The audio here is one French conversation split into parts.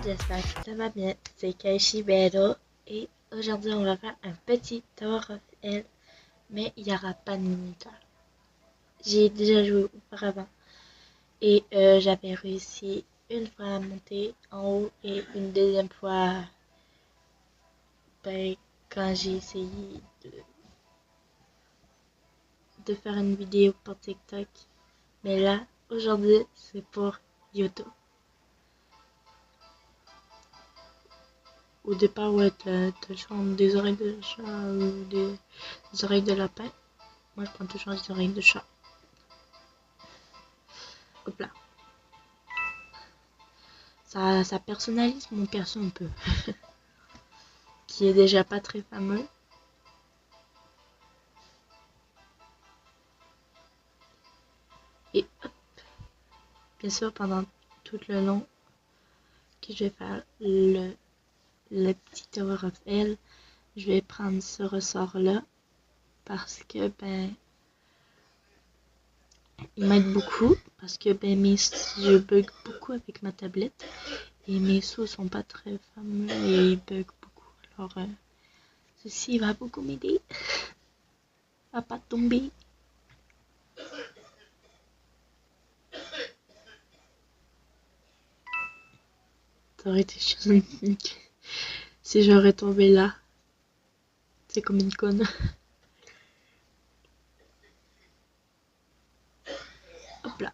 j'espère que ça va bien. C'est Kaishi Bero et aujourd'hui on va faire un petit Tower of Hell, mais il n'y aura pas de minuteur. J'ai déjà joué auparavant et j'avais réussi une fois à monter en haut et une deuxième fois quand j'ai essayé de faire une vidéo pour TikTok. Mais là, aujourd'hui, c'est pour YouTube. Au départ, ouais, t'as genre des oreilles de chat ou des oreilles de lapin. Moi, je prends toujours des oreilles de chat. Hop là. Ça personnalise mon perso un peu. Qui est déjà pas très fameux. Et hop. Bien sûr, pendant tout le long que je vais faire le petit Tower of Hell, je vais prendre ce ressort-là. Parce que, il m'aide beaucoup. Parce que, je bug beaucoup avec ma tablette. Et mes sauts sont pas très fameux et ils bug beaucoup. Alors, ceci va beaucoup m'aider à pas tomber. Ça aurait été chiant si j'aurais tombé là. C'est comme une conne. Hop là.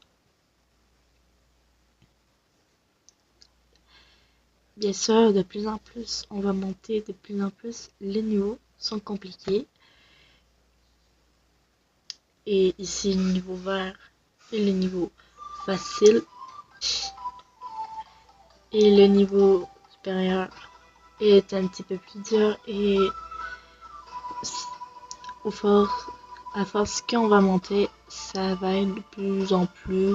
Bien sûr, de plus en plus, on va monter de plus en plus. Les niveaux sont compliqués. Et ici, le niveau vert et le niveau facile. Et le niveau supérieur est un petit peu plus dur. Et à force qu'on va monter, ça va être de plus en plus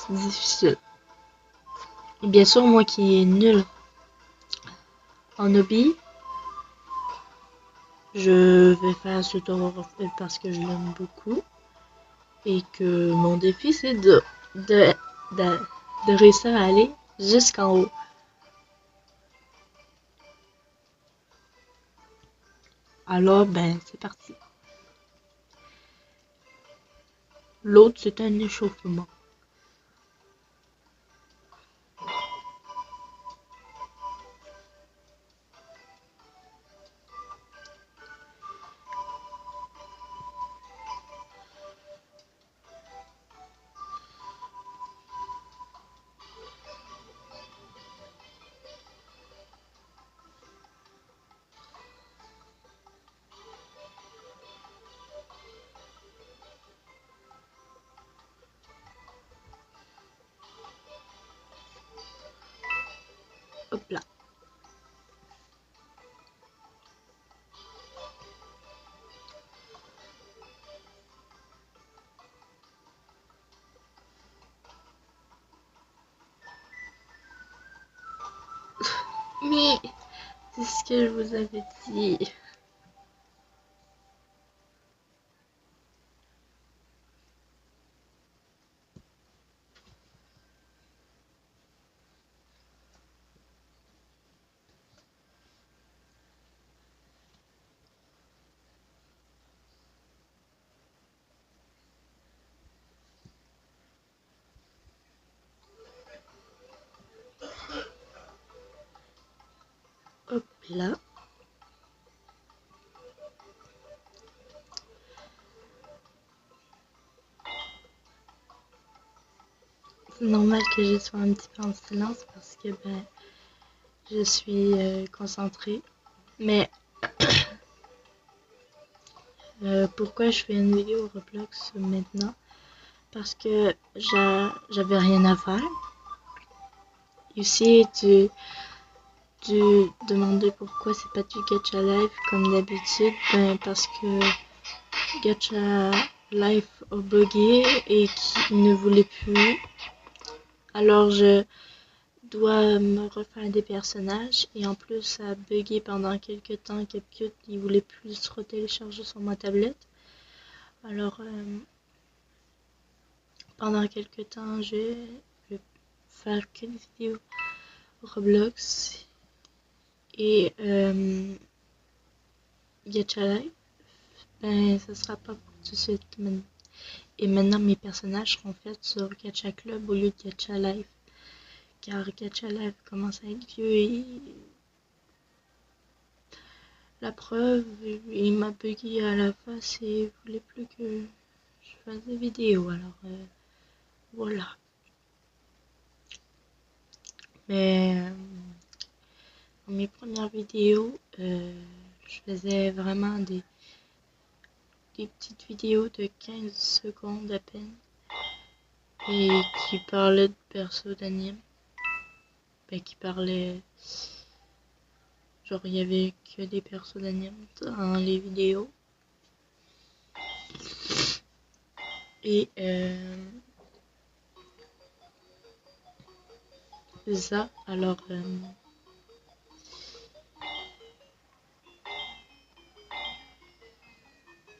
difficile. Et bien sûr, moi qui est nul en hobby, je vais faire ce Tower of Hell parce que je l'aime beaucoup. Et que mon défi, c'est de, de réussir à aller jusqu'en haut. Alors, c'est parti. L'autre, c'est un échauffement. Hop là. Mais c'est ce que je vous avais dit. Hop là. C'est normal que je sois un petit peu en silence parce que je suis concentrée. Mais pourquoi je fais une vidéo Roblox maintenant? Parce que j'avais rien à faire. Ici, tu demandais pourquoi c'est pas du Gacha Live comme d'habitude. Parce que Gacha Live a bugué et qu'il ne voulait plus. Alors je dois me refaire des personnages et en plus ça a bugué pendant quelques temps. CapCut il voulait plus se retélécharger sur ma tablette. Alors pendant quelques temps je vais faire qu'une vidéo Roblox et Gacha Life, ben ça sera pas pour tout de suite. Et maintenant mes personnages seront faits sur Gacha Club au lieu de Gacha Life. Car Gacha Life commence à être vieux et la preuve, il m'a bugué à la face et il voulait plus que je fasse des vidéos. Alors voilà. Mais dans mes premières vidéos, je faisais vraiment des petites vidéos de 15 secondes à peine et qui parlaient de persos d'anime. Ben, qui parlaient. Genre, il y avait que des persos d'anime dans les vidéos. Et c'est ça. Alors,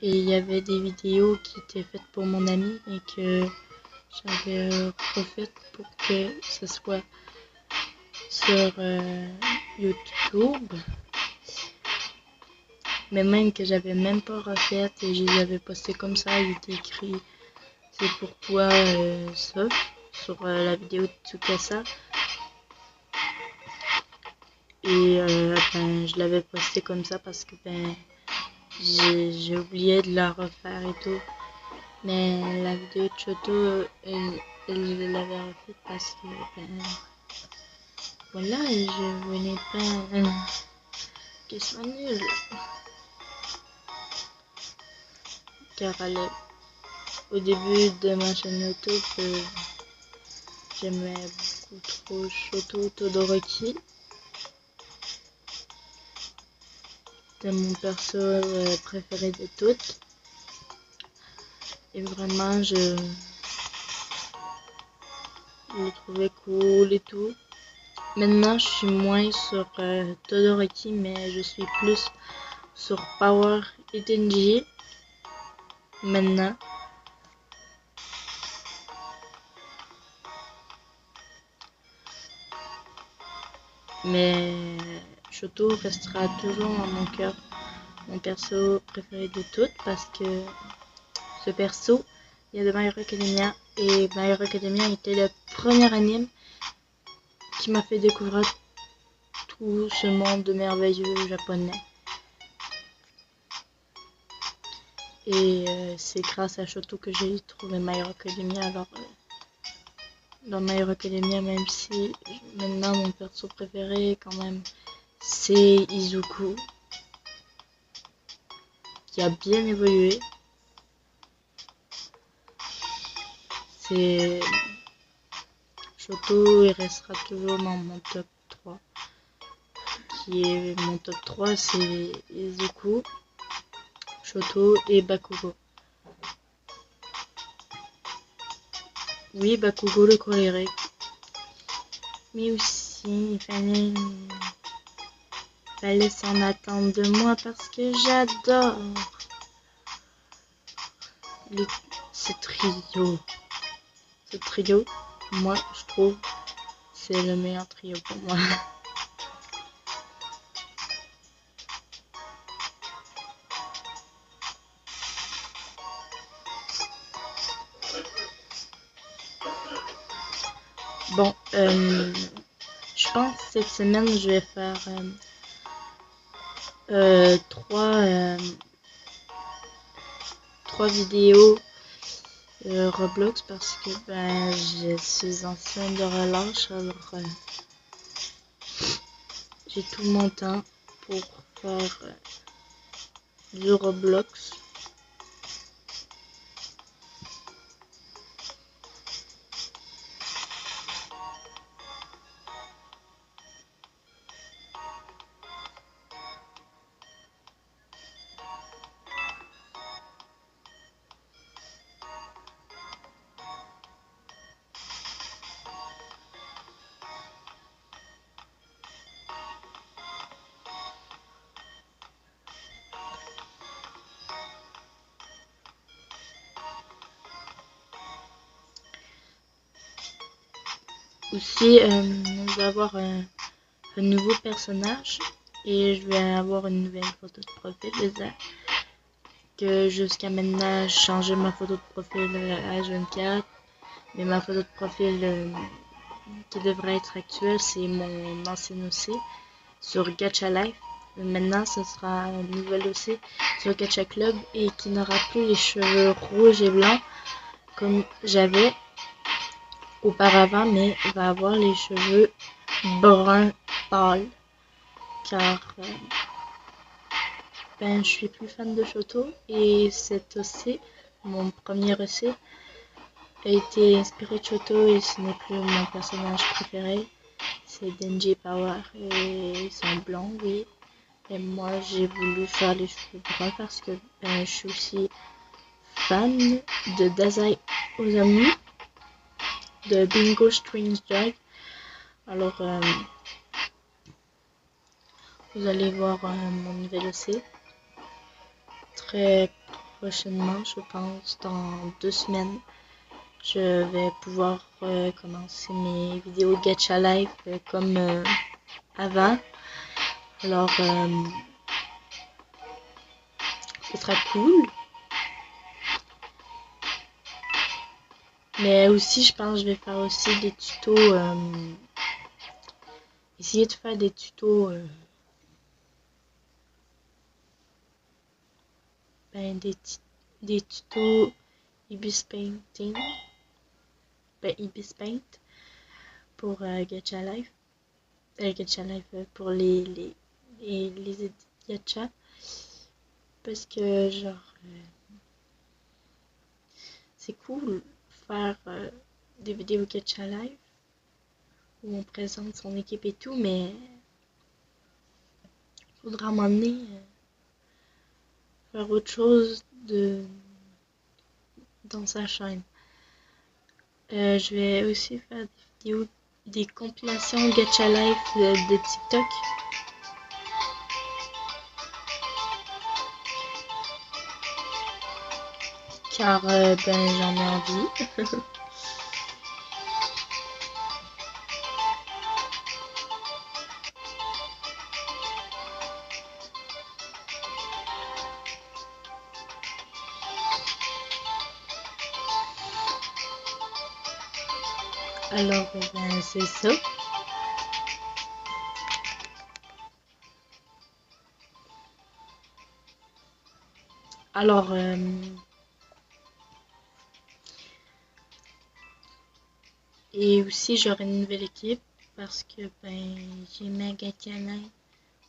et il y avait des vidéos qui étaient faites pour mon ami et que j'avais refaites pour que ce soit sur YouTube. Mais même que j'avais même pas refaites et je les avais postées comme ça, il était écrit c'est pourquoi ça sur la vidéo de Tsukasa. Et ben, je l'avais posté comme ça parce que ben j'ai oublié de la refaire et tout. Mais la vidéo de Choto, elle l'avait refaite parce que ben voilà, je voulais pas qu'elle soit nulle. Car au début de ma chaîne YouTube, j'aimais beaucoup trop Shoto Todoroki. C'était mon perso préféré de toutes. Et vraiment, je le trouvais cool et tout. Maintenant, je suis moins sur Todoroki, mais je suis plus sur Power et Denji. Maintenant. Mais Shoto restera toujours dans mon cœur mon perso préféré de toutes parce que ce perso, il y a de My Hero Academia et My Hero Academia était le premier anime qui m'a fait découvrir tout ce monde merveilleux japonais. Et c'est grâce à Shoto que j'ai trouvé My Hero Academia. Alors dans My Hero Academia, même si maintenant mon perso préféré quand même c'est Izuku, qui a bien évolué. C'est Shoto, il restera toujours dans mon top 3. Qui est mon top 3, c'est Izuku, Shoto et Bakugo. Oui, Bakugo le colérique. Mais aussi, il fallait s'en attendre de moi parce que j'adore ce trio. Ce trio, moi, je trouve, c'est le meilleur trio pour moi. Bon, je pense que cette semaine, je vais faire 3 vidéos Roblox parce que ben, je suis ancienne de relâche, alors j'ai tout mon temps pour faire du Roblox. Aussi, je vais avoir un nouveau personnage et je vais avoir une nouvelle photo de profil. Que jusqu'à maintenant, j'ai changé ma photo de profil à H24, mais ma photo de profil qui devrait être actuelle, c'est mon ancien OC sur Gacha Life. Maintenant, ce sera un nouvel OC sur Gacha Club et qui n'aura plus les cheveux rouges et blancs comme j'avais auparavant, mais va avoir les cheveux bruns pâles car je suis plus fan de Shoto et cet OC, mon premier OC, a été inspiré de Shoto et ce n'est plus mon personnage préféré. C'est Denji Power et ils sont blancs, oui. Et moi j'ai voulu faire les cheveux bruns parce que je suis aussi fan de Dazai Osamu, de Bingo Strange Drive. Alors vous allez voir mon nouvel OC très prochainement, je pense dans 2 semaines. Je vais pouvoir commencer mes vidéos Gacha Life comme avant. Alors ce sera cool. Mais aussi je pense que je vais faire aussi des tutos. Essayer de faire des tutos. Des tutos Ibis Painting. Ibis Paint pour Gacha Life. Gacha Life pour les Gacha. Parce que genre c'est cool faire des vidéos Gacha Live où on présente son équipe et tout, mais faudra m'emmener faire autre chose dans sa chaîne. Je vais aussi faire des vidéos, des compilations Gacha Live de TikTok. Car j'en ai envie. Alors c'est ça. Alors et aussi j'aurai une nouvelle équipe parce que j'ai ma Gacha Live.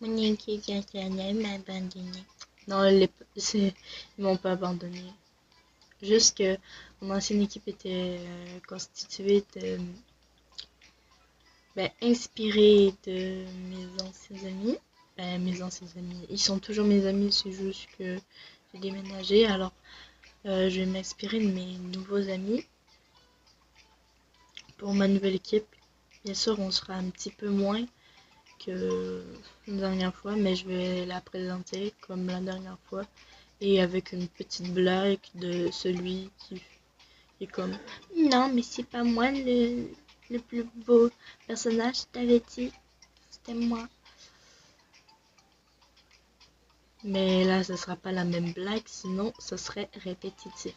Mon équipe Gacha Live m'a abandonné. Non, ils m'ont pas abandonné. Juste que mon ancienne équipe était constituée de inspirée de mes anciens amis. Mes anciens amis, ils sont toujours mes amis, c'est juste que j'ai déménagé. Alors je vais m'inspirer de mes nouveaux amis pour ma nouvelle équipe. Bien sûr, on sera un petit peu moins que la dernière fois, mais je vais la présenter comme la dernière fois et avec une petite blague de celui qui est comme non, mais c'est pas moi le plus beau personnage, je t'avais dit, c'était moi. Mais là, ce sera pas la même blague, sinon ce serait répétitif.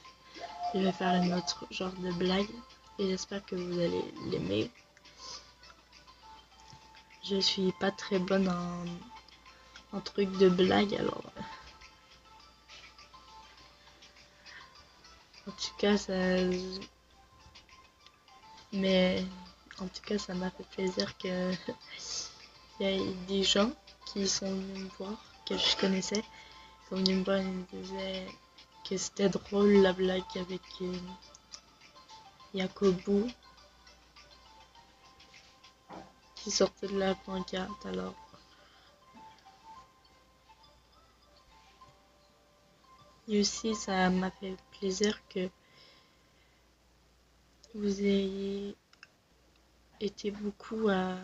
Je vais faire un autre genre de blague et j'espère que vous allez l'aimer. Je suis pas très bonne en truc de blague, alors en tout cas ça m'a fait plaisir que il y a des gens qui sont venus me voir, que je connaissais, qui sont venus me voir et me disaient que c'était drôle la blague avec Yakobu qui sortait de la pancarte. Alors et aussi ça m'a fait plaisir que vous ayez été beaucoup à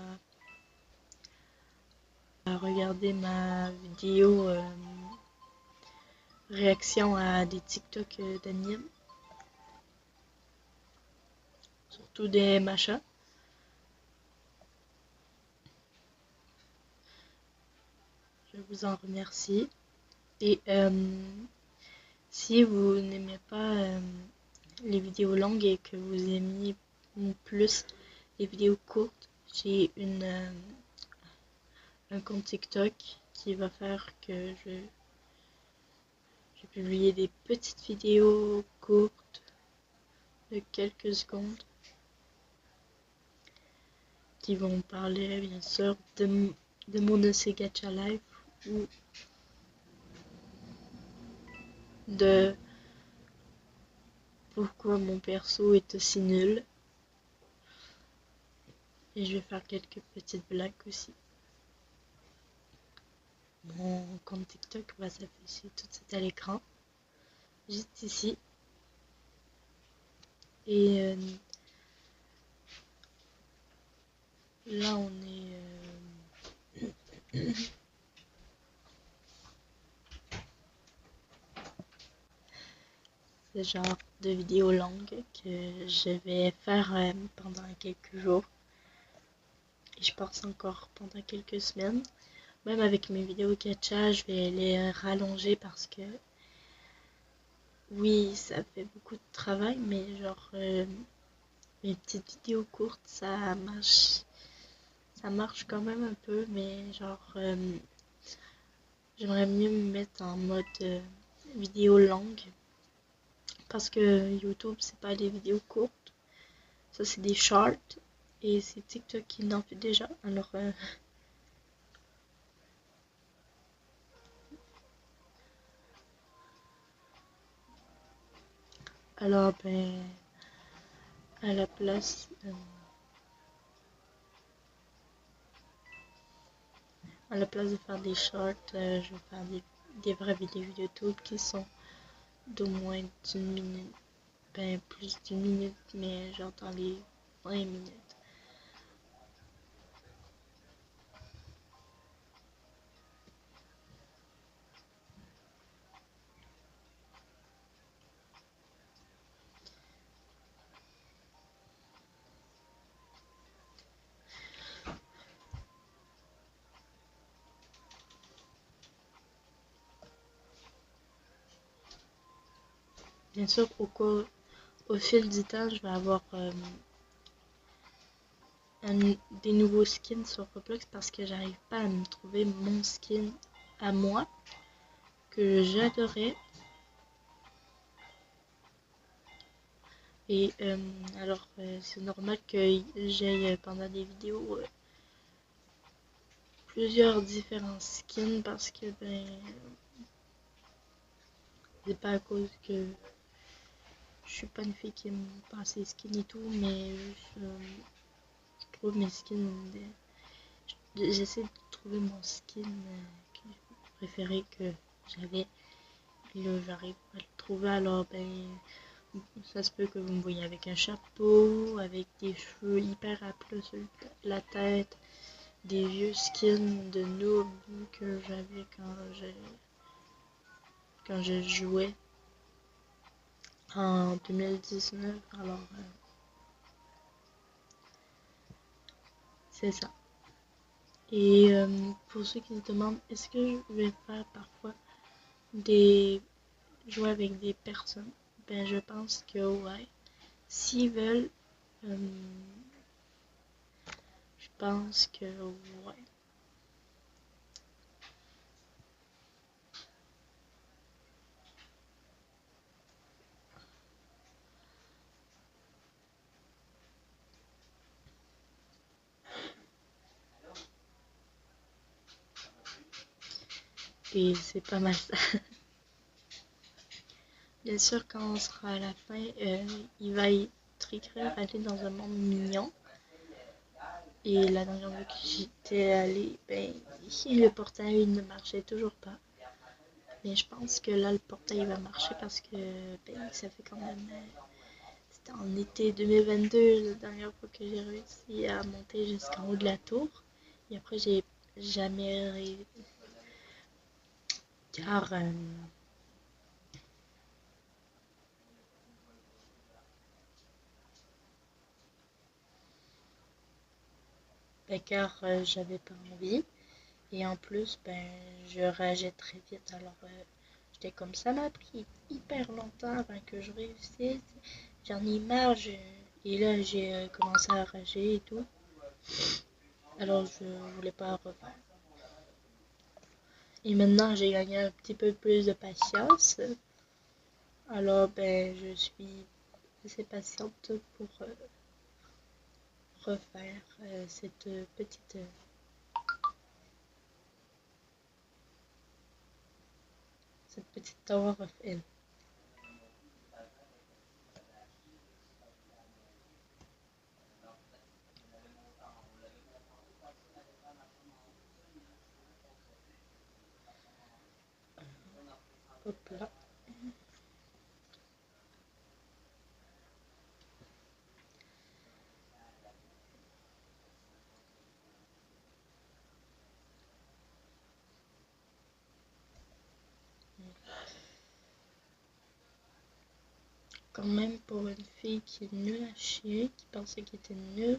regarder ma vidéo réaction à des TikTok d'anime, surtout des machas. je vous en remercie. Et si vous n'aimez pas les vidéos longues et que vous aimiez plus les vidéos courtes, j'ai un compte TikTok qui va faire que je vais publier des petites vidéos courtes de quelques secondes qui vont parler bien sûr de mon EC Gacha Life ou de pourquoi mon perso est aussi nul. Et je vais faire quelques petites blagues aussi. Mon compte TikTok va s'afficher tout de suite à l'écran, juste ici. Et là on est... ce genre de vidéos longues que je vais faire pendant quelques jours. Et je pense encore pendant quelques semaines. Même avec mes vidéos gacha, je vais les rallonger parce que oui, ça fait beaucoup de travail, mais genre mes petites vidéos courtes, ça marche quand même un peu, mais genre j'aimerais mieux me mettre en mode vidéo longue parce que YouTube c'est pas des vidéos courtes, ça c'est des shorts et c'est TikTok qui l'en fait déjà. Alors ben à la place de faire des shorts, je vais faire des vraies vidéos YouTube qui sont d'au moins d'une minute, ben plus d'une minute, mais genre dans les 20 minutes. Bien sûr, au fil du temps, je vais avoir des nouveaux skins sur Roblox parce que j'arrive pas à me trouver mon skin à moi que j'adorais. Et alors, c'est normal que j'aille pendant des vidéos plusieurs différents skins parce que ben c'est pas à cause que je suis pas une fille qui aime passer skins et tout, mais je trouve mes skins. J'essaie de trouver mon skin préféré que j'avais. Là, j'arrive à le trouver, alors ben ça se peut que vous me voyez avec un chapeau, avec des cheveux hyper à plat sur la tête, des vieux skins de noob que j'avais quand je jouais en 2019. Alors, c'est ça. Et pour ceux qui se demandent, est-ce que je vais faire parfois des jouer avec des personnes? Ben, je pense que ouais. S'ils veulent, euh, je pense que ouais. Et c'est pas mal ça. Bien sûr, quand on sera à la fin, il va être écrit aller dans un monde mignon. Et la dernière fois que j'étais allée, ben, ici, le portail ne marchait toujours pas. Mais je pense que là, le portail va marcher parce que ben, ça fait quand même. C'était en été 2022, la dernière fois que j'ai réussi à monter jusqu'en haut de la tour. Et après, j'ai jamais réussi. Car car j'avais pas envie. Et en plus, ben, je rageais très vite. Alors, j'étais comme ça m'a pris hyper longtemps avant que je réussisse. J'en ai marre. Et là, j'ai commencé à rager et tout. Alors, je voulais pas refaire. Et maintenant, j'ai gagné un petit peu plus de patience. Alors, ben, je suis assez patiente pour refaire cette petite Tower of Hell. Hop là. Quand même, pour une fille qui est nulle à chier, qui pensait qu'elle était nulle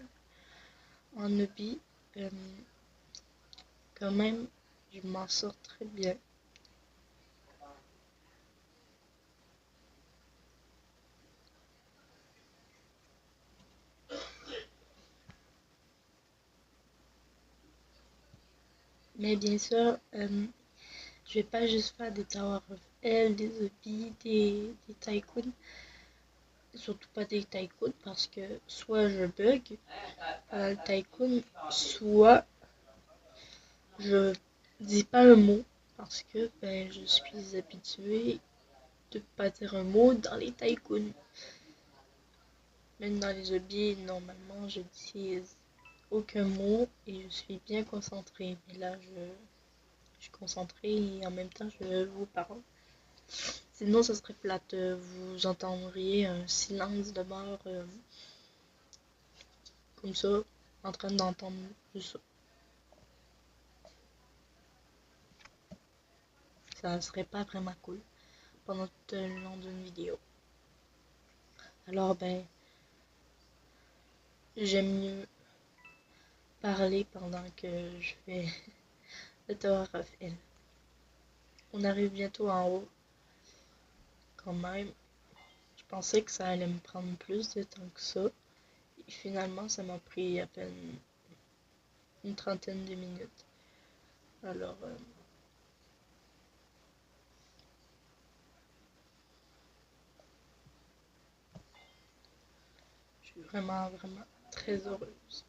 en hobby, quand même, je m'en sors très bien. Mais bien sûr, je vais pas juste faire des Tower of Hell, des hobbies, des tycoons. Surtout pas des tycoons parce que soit je bug pendant le tycoon, soit je dis pas un mot parce que ben, je suis habituée de pas dire un mot dans les tycoons. Même dans les hobbies, normalement, je dis aucun mot et je suis bien concentrée. Mais là, je suis concentrée et en même temps, je vous parle. Sinon, ça serait plate. Vous entendriez un silence de mort comme ça, en train d'entendre ça. Ça serait pas vraiment cool pendant tout le long d'une vidéo. Alors, ben, j'aime mieux parler pendant que je fais le Tower of Hell. On arrive bientôt en haut, quand même. Je pensais que ça allait me prendre plus de temps que ça. Et finalement, ça m'a pris à peine une trentaine de minutes. Alors, je suis vraiment, vraiment très heureuse.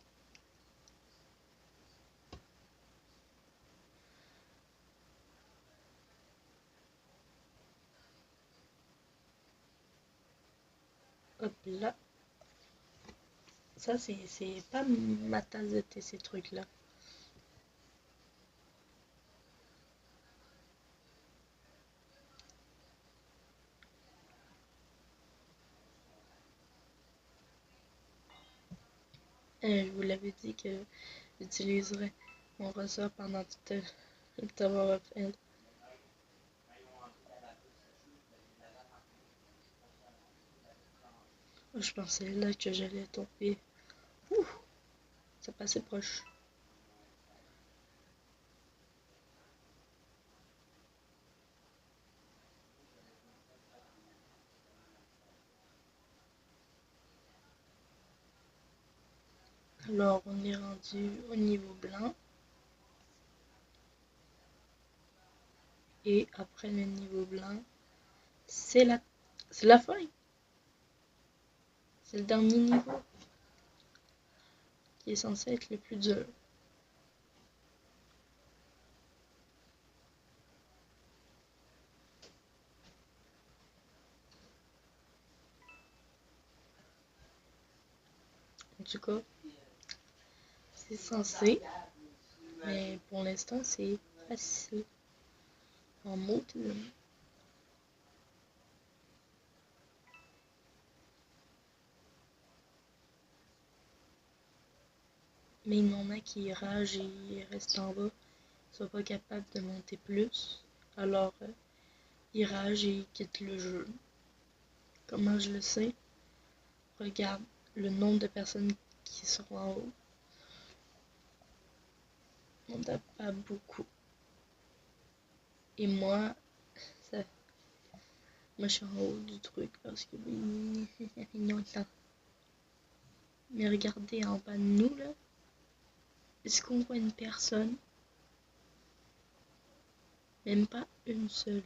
Hop là. Ça, c'est pas ma tasse de thé, ces trucs-là. Je vous l'avais dit que j'utiliserais mon ressort pendant tout le Tower of Hell. Je pensais là que j'allais tomber. Ouh, ça passait proche. Alors, on est rendu au niveau blanc. Et après le niveau blanc, c'est la fin. C'est le dernier niveau qui est censé être le plus dur. En tout cas, c'est censé, mais pour l'instant, c'est facile. En mode. Mais il y en a qui ragent et restent en bas. Ils sont pas capables de monter plus. Alors, ils ragent et ils quittent le jeu. Comment je le sais? Regarde le nombre de personnes qui sont en haut. on tape pas beaucoup. Et moi, ça, moi je suis en haut du truc parce que oui, mais regardez en bas de nous là, est-ce qu'on voit une personne? Même pas une seule.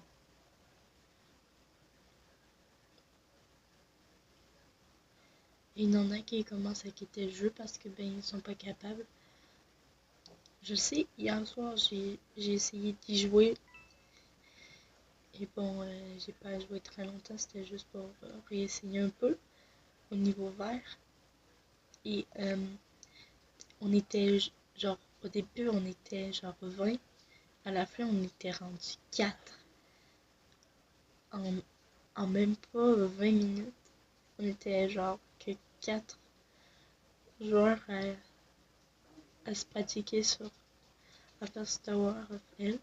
Et il y en a qui commencent à quitter le jeu parce que ben ils sont pas capables. Je sais, hier soir j'ai essayé d'y jouer. Et bon, j'ai pas joué très longtemps, c'était juste pour réessayer un peu au niveau vert. Et on était genre, au début on était genre 20, à la fin on était rendu 4. En même pas 20 minutes, on était genre que 4 joueurs à se pratiquer sur à faire Tower of Hell.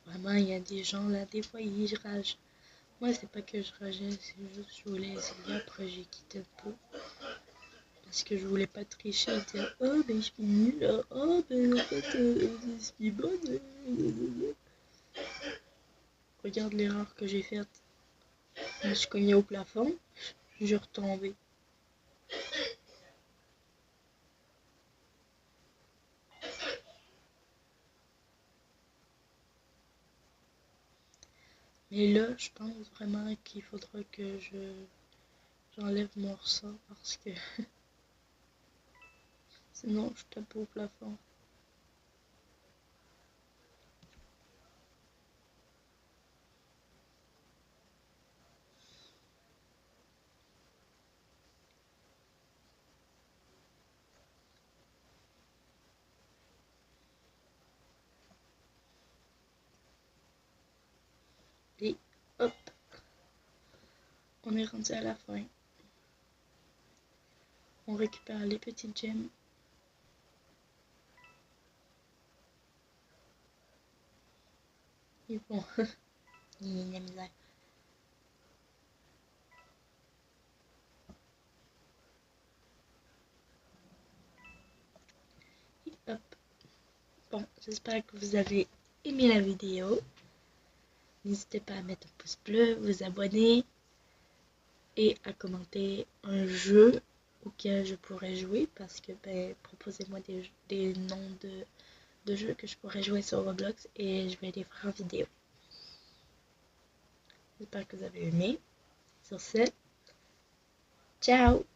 Vraiment, il y a des gens là, des fois ils ragent. Moi, c'est pas que je rageais, c'est juste que je voulais essayer. Après, j'ai quitté le pot. Parce que je voulais pas tricher et dire oh, ben je suis nulle. Oh, ben en fait, je suis bonne. Regarde l'erreur que j'ai faite. Je me suis cognée au plafond. Je suis retombée. Mais là, je pense vraiment qu'il faudra que j'enlève mon ressort parce que sinon je tape au plafond. Et hop, on est rendu à la fin. On récupère les petites gemmes. Et bon, il y a la misère. Et hop. Bon, j'espère que vous avez aimé la vidéo. N'hésitez pas à mettre un pouce bleu, vous abonner et à commenter un jeu auquel je pourrais jouer parce que ben, proposez-moi des noms de jeux que je pourrais jouer sur Roblox et je vais les faire en vidéo. J'espère que vous avez aimé. Sur ce, ciao!